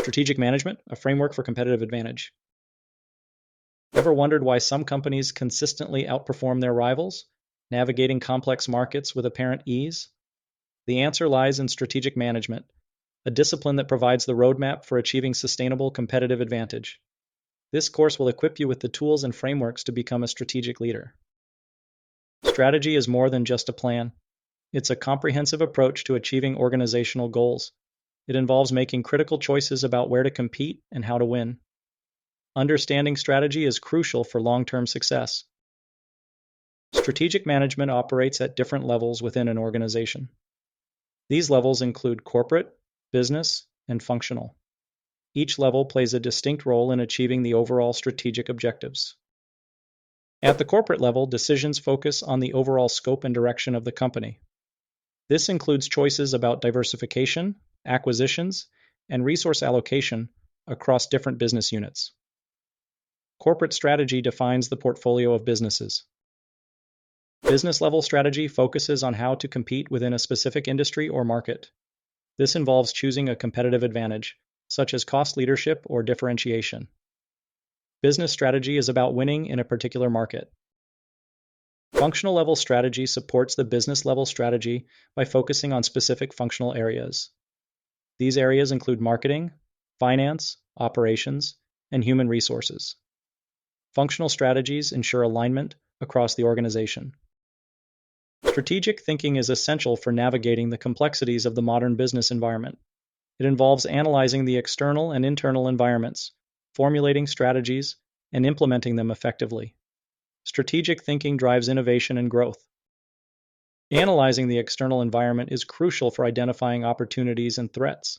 Strategic management, a framework for competitive advantage. Ever wondered why some companies consistently outperform their rivals, navigating complex markets with apparent ease? The answer lies in strategic management, a discipline that provides the roadmap for achieving sustainable competitive advantage. This course will equip you with the tools and frameworks to become a strategic leader. Strategy is more than just a plan. It's a comprehensive approach to achieving organizational goals. It involves making critical choices about where to compete and how to win. Understanding strategy is crucial for long-term success. Strategic management operates at different levels within an organization. These levels include corporate, business, and functional. Each level plays a distinct role in achieving the overall strategic objectives. At the corporate level, decisions focus on the overall scope and direction of the company. This includes choices about diversification, acquisitions, and resource allocation across different business units. Corporate strategy defines the portfolio of businesses. Business-level strategy focuses on how to compete within a specific industry or market. This involves choosing a competitive advantage, such as cost leadership or differentiation. Business strategy is about winning in a particular market. Functional-level strategy supports the business-level strategy by focusing on specific functional areas. These areas include marketing, finance, operations, and human resources. Functional strategies ensure alignment across the organization. Strategic thinking is essential for navigating the complexities of the modern business environment. It involves analyzing the external and internal environments, formulating strategies, and implementing them effectively. Strategic thinking drives innovation and growth. Analyzing the external environment is crucial for identifying opportunities and threats.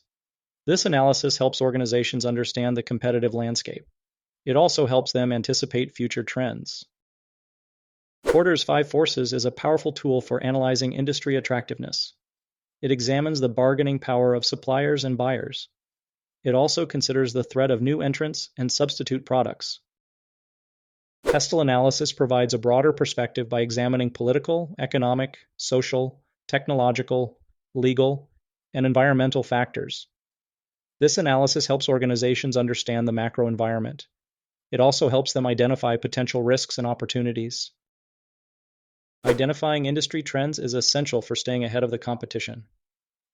This analysis helps organizations understand the competitive landscape. It also helps them anticipate future trends. Porter's 5 Forces is a powerful tool for analyzing industry attractiveness. It examines the bargaining power of suppliers and buyers. It also considers the threat of new entrants and substitute products. Pestle analysis provides a broader perspective by examining political, economic, social, technological, legal, and environmental factors. This analysis helps organizations understand the macro environment. It also helps them identify potential risks and opportunities. Identifying industry trends is essential for staying ahead of the competition.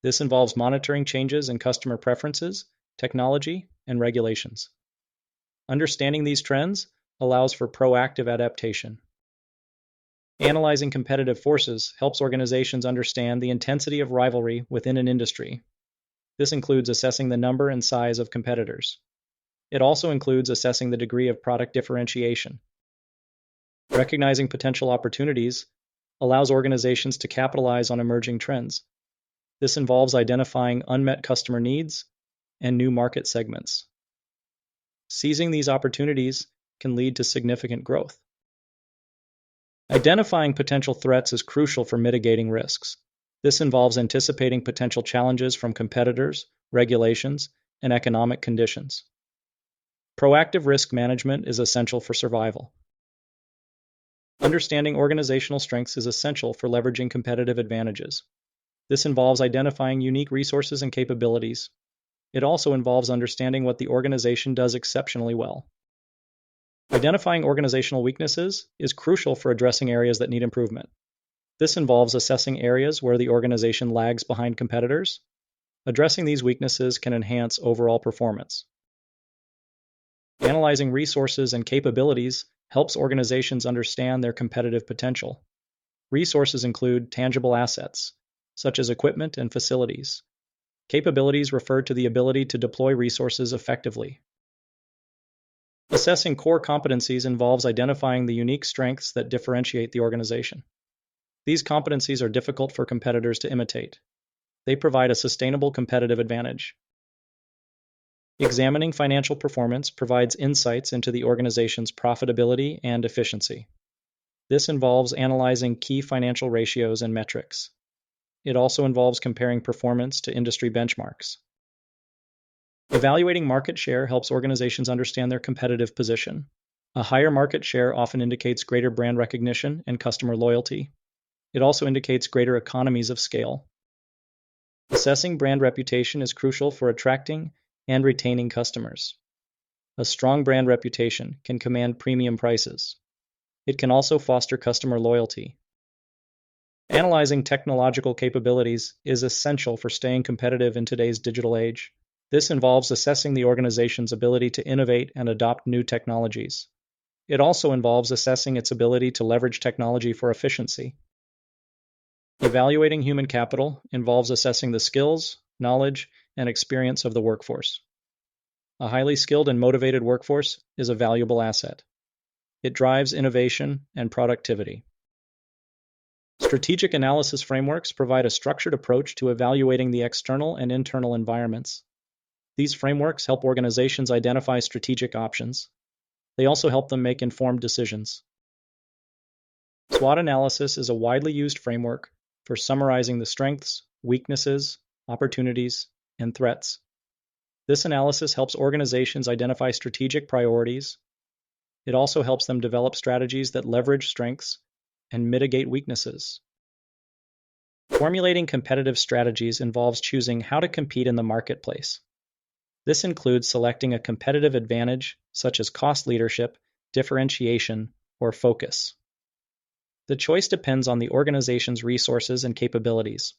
This involves monitoring changes in customer preferences, technology, and regulations. Understanding these trends allows for proactive adaptation. Analyzing competitive forces helps organizations understand the intensity of rivalry within an industry. This includes assessing the number and size of competitors. It also includes assessing the degree of product differentiation. Recognizing potential opportunities allows organizations to capitalize on emerging trends. This involves identifying unmet customer needs and new market segments. Seizing these opportunities can lead to significant growth. Identifying potential threats is crucial for mitigating risks. This involves anticipating potential challenges from competitors, regulations, and economic conditions. Proactive risk management is essential for survival. Understanding organizational strengths is essential for leveraging competitive advantages. This involves identifying unique resources and capabilities. It also involves understanding what the organization does exceptionally well. Identifying organizational weaknesses is crucial for addressing areas that need improvement. This involves assessing areas where the organization lags behind competitors. Addressing these weaknesses can enhance overall performance. Analyzing resources and capabilities helps organizations understand their competitive potential. Resources include tangible assets, such as equipment and facilities. Capabilities refer to the ability to deploy resources effectively. Assessing core competencies involves identifying the unique strengths that differentiate the organization. These competencies are difficult for competitors to imitate. They provide a sustainable competitive advantage. Examining financial performance provides insights into the organization's profitability and efficiency. This involves analyzing key financial ratios and metrics. It also involves comparing performance to industry benchmarks. Evaluating market share helps organizations understand their competitive position. A higher market share often indicates greater brand recognition and customer loyalty. It also indicates greater economies of scale. Assessing brand reputation is crucial for attracting and retaining customers. A strong brand reputation can command premium prices. It can also foster customer loyalty. Analyzing technological capabilities is essential for staying competitive in today's digital age. This involves assessing the organization's ability to innovate and adopt new technologies. It also involves assessing its ability to leverage technology for efficiency. Evaluating human capital involves assessing the skills, knowledge, and experience of the workforce. A highly skilled and motivated workforce is a valuable asset. It drives innovation and productivity. Strategic analysis frameworks provide a structured approach to evaluating the external and internal environments. These frameworks help organizations identify strategic options. They also help them make informed decisions. SWOT analysis is a widely used framework for summarizing the strengths, weaknesses, opportunities, and threats. This analysis helps organizations identify strategic priorities. It also helps them develop strategies that leverage strengths and mitigate weaknesses. Formulating competitive strategies involves choosing how to compete in the marketplace. This includes selecting a competitive advantage, such as cost leadership, differentiation, or focus. The choice depends on the organization's resources and capabilities.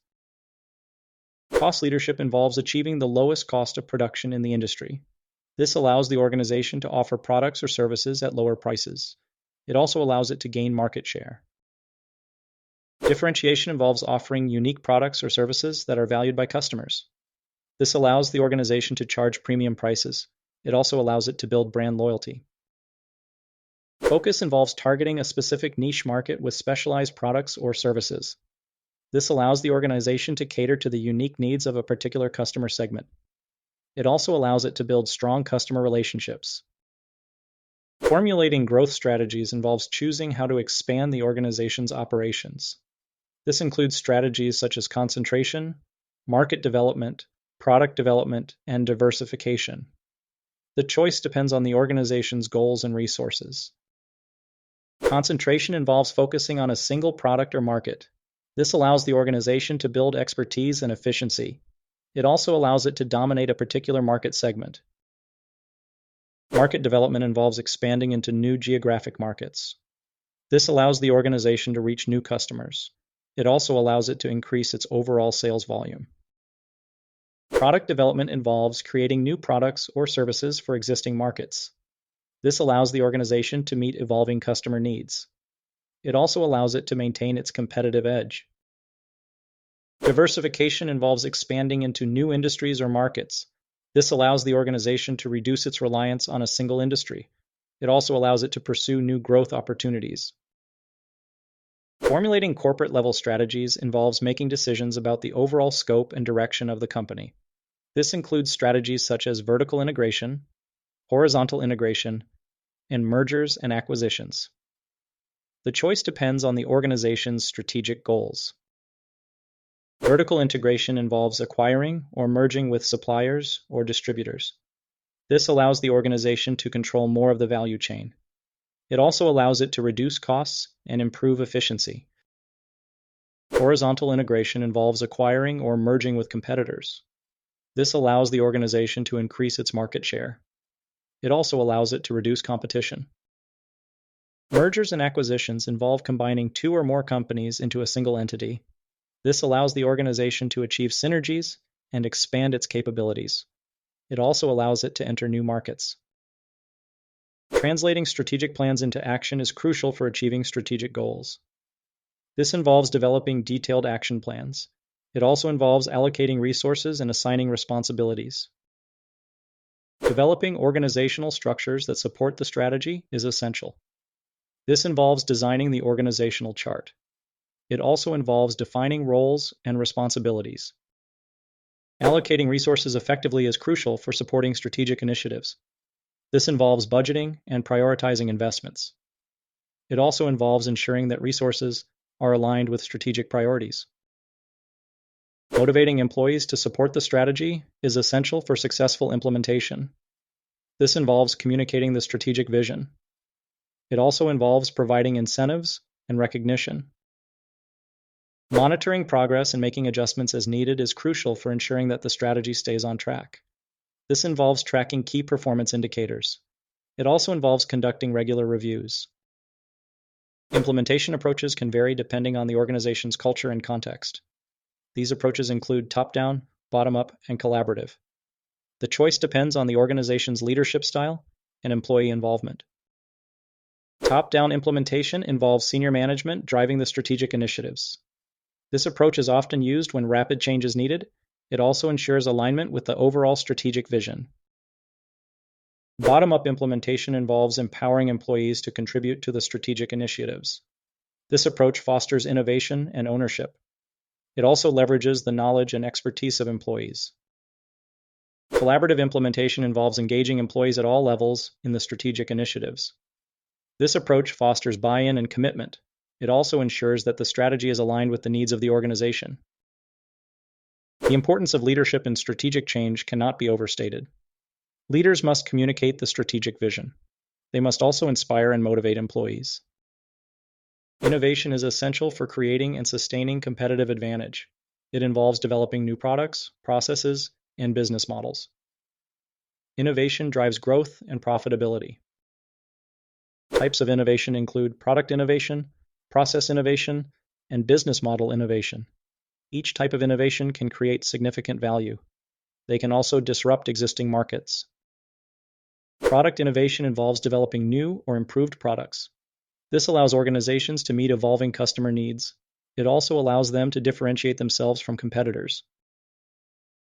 Cost leadership involves achieving the lowest cost of production in the industry. This allows the organization to offer products or services at lower prices. It also allows it to gain market share. Differentiation involves offering unique products or services that are valued by customers. This allows the organization to charge premium prices. It also allows it to build brand loyalty. Focus involves targeting a specific niche market with specialized products or services. This allows the organization to cater to the unique needs of a particular customer segment. It also allows it to build strong customer relationships. Formulating growth strategies involves choosing how to expand the organization's operations. This includes strategies such as concentration, market development, product development, and diversification. The choice depends on the organization's goals and resources. Concentration involves focusing on a single product or market. This allows the organization to build expertise and efficiency. It also allows it to dominate a particular market segment. Market development involves expanding into new geographic markets. This allows the organization to reach new customers. It also allows it to increase its overall sales volume. Product development involves creating new products or services for existing markets. This allows the organization to meet evolving customer needs. It also allows it to maintain its competitive edge. Diversification involves expanding into new industries or markets. This allows the organization to reduce its reliance on a single industry. It also allows it to pursue new growth opportunities. Formulating corporate-level strategies involves making decisions about the overall scope and direction of the company. This includes strategies such as vertical integration, horizontal integration, and mergers and acquisitions. The choice depends on the organization's strategic goals. Vertical integration involves acquiring or merging with suppliers or distributors. This allows the organization to control more of the value chain. It also allows it to reduce costs and improve efficiency. Horizontal integration involves acquiring or merging with competitors. This allows the organization to increase its market share. It also allows it to reduce competition. Mergers and acquisitions involve combining two or more companies into a single entity. This allows the organization to achieve synergies and expand its capabilities. It also allows it to enter new markets. Translating strategic plans into action is crucial for achieving strategic goals. This involves developing detailed action plans. It also involves allocating resources and assigning responsibilities. Developing organizational structures that support the strategy is essential. This involves designing the organizational chart. It also involves defining roles and responsibilities. Allocating resources effectively is crucial for supporting strategic initiatives. This involves budgeting and prioritizing investments. It also involves ensuring that resources are aligned with strategic priorities. Motivating employees to support the strategy is essential for successful implementation. This involves communicating the strategic vision. It also involves providing incentives and recognition. Monitoring progress and making adjustments as needed is crucial for ensuring that the strategy stays on track. This involves tracking key performance indicators. It also involves conducting regular reviews. Implementation approaches can vary depending on the organization's culture and context. These approaches include top-down, bottom-up, and collaborative. The choice depends on the organization's leadership style and employee involvement. Top-down implementation involves senior management driving the strategic initiatives. This approach is often used when rapid change is needed. It also ensures alignment with the overall strategic vision. Bottom-up implementation involves empowering employees to contribute to the strategic initiatives. This approach fosters innovation and ownership. It also leverages the knowledge and expertise of employees. Collaborative implementation involves engaging employees at all levels in the strategic initiatives. This approach fosters buy-in and commitment. It also ensures that the strategy is aligned with the needs of the organization. The importance of leadership in strategic change cannot be overstated. Leaders must communicate the strategic vision. They must also inspire and motivate employees. Innovation is essential for creating and sustaining competitive advantage. It involves developing new products, processes, and business models. Innovation drives growth and profitability. Types of innovation include product innovation, process innovation, and business model innovation. Each type of innovation can create significant value. They can also disrupt existing markets. Product innovation involves developing new or improved products. This allows organizations to meet evolving customer needs. It also allows them to differentiate themselves from competitors.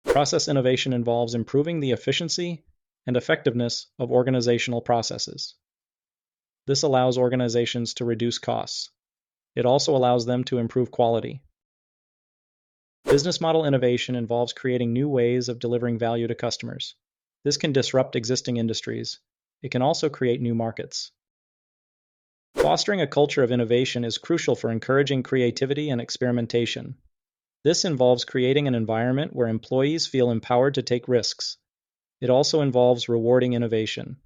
Process innovation involves improving the efficiency and effectiveness of organizational processes. This allows organizations to reduce costs. It also allows them to improve quality. Business model innovation involves creating new ways of delivering value to customers. This can disrupt existing industries. It can also create new markets. Fostering a culture of innovation is crucial for encouraging creativity and experimentation. This involves creating an environment where employees feel empowered to take risks. It also involves rewarding innovation.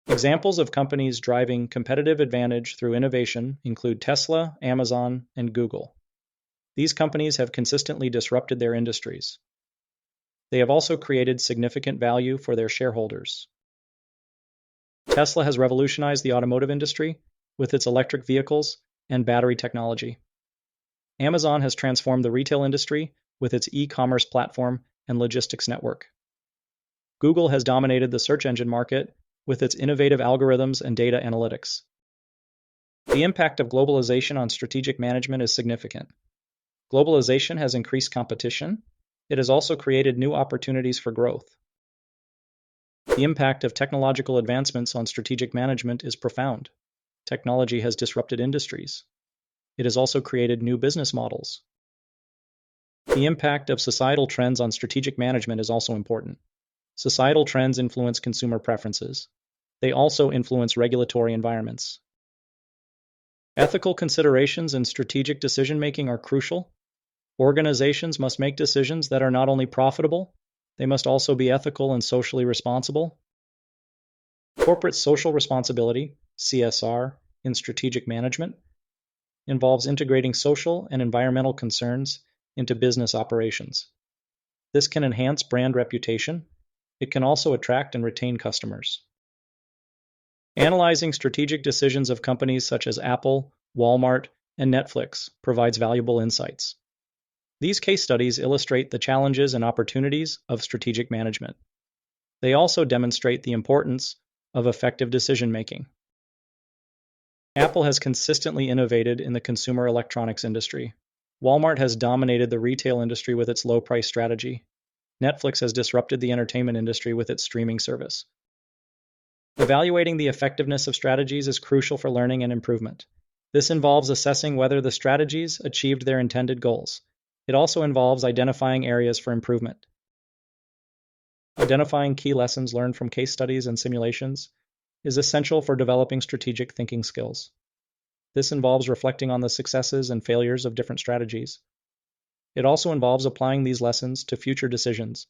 Examples of companies driving competitive advantage through innovation include Tesla, Amazon, and Google. These companies have consistently disrupted their industries. They have also created significant value for their shareholders. Tesla has revolutionized the automotive industry with its electric vehicles and battery technology. Amazon has transformed the retail industry with its e-commerce platform and logistics network. Google has dominated the search engine market with its innovative algorithms and data analytics. The impact of globalization on strategic management is significant. Globalization has increased competition. It has also created new opportunities for growth. The impact of technological advancements on strategic management is profound. Technology has disrupted industries. It has also created new business models. The impact of societal trends on strategic management is also important. Societal trends influence consumer preferences. They also influence regulatory environments. Ethical considerations in strategic decision-making are crucial. Organizations must make decisions that are not only profitable, they must also be ethical and socially responsible. Corporate social responsibility, CSR, in strategic management involves integrating social and environmental concerns into business operations. This can enhance brand reputation. It can also attract and retain customers. Analyzing strategic decisions of companies such as Apple, Walmart, and Netflix provides valuable insights. These case studies illustrate the challenges and opportunities of strategic management. They also demonstrate the importance of effective decision-making. Apple has consistently innovated in the consumer electronics industry. Walmart has dominated the retail industry with its low-price strategy. Netflix has disrupted the entertainment industry with its streaming service. Evaluating the effectiveness of strategies is crucial for learning and improvement. This involves assessing whether the strategies achieved their intended goals. It also involves identifying areas for improvement. Identifying key lessons learned from case studies and simulations is essential for developing strategic thinking skills. This involves reflecting on the successes and failures of different strategies. It also involves applying these lessons to future decisions.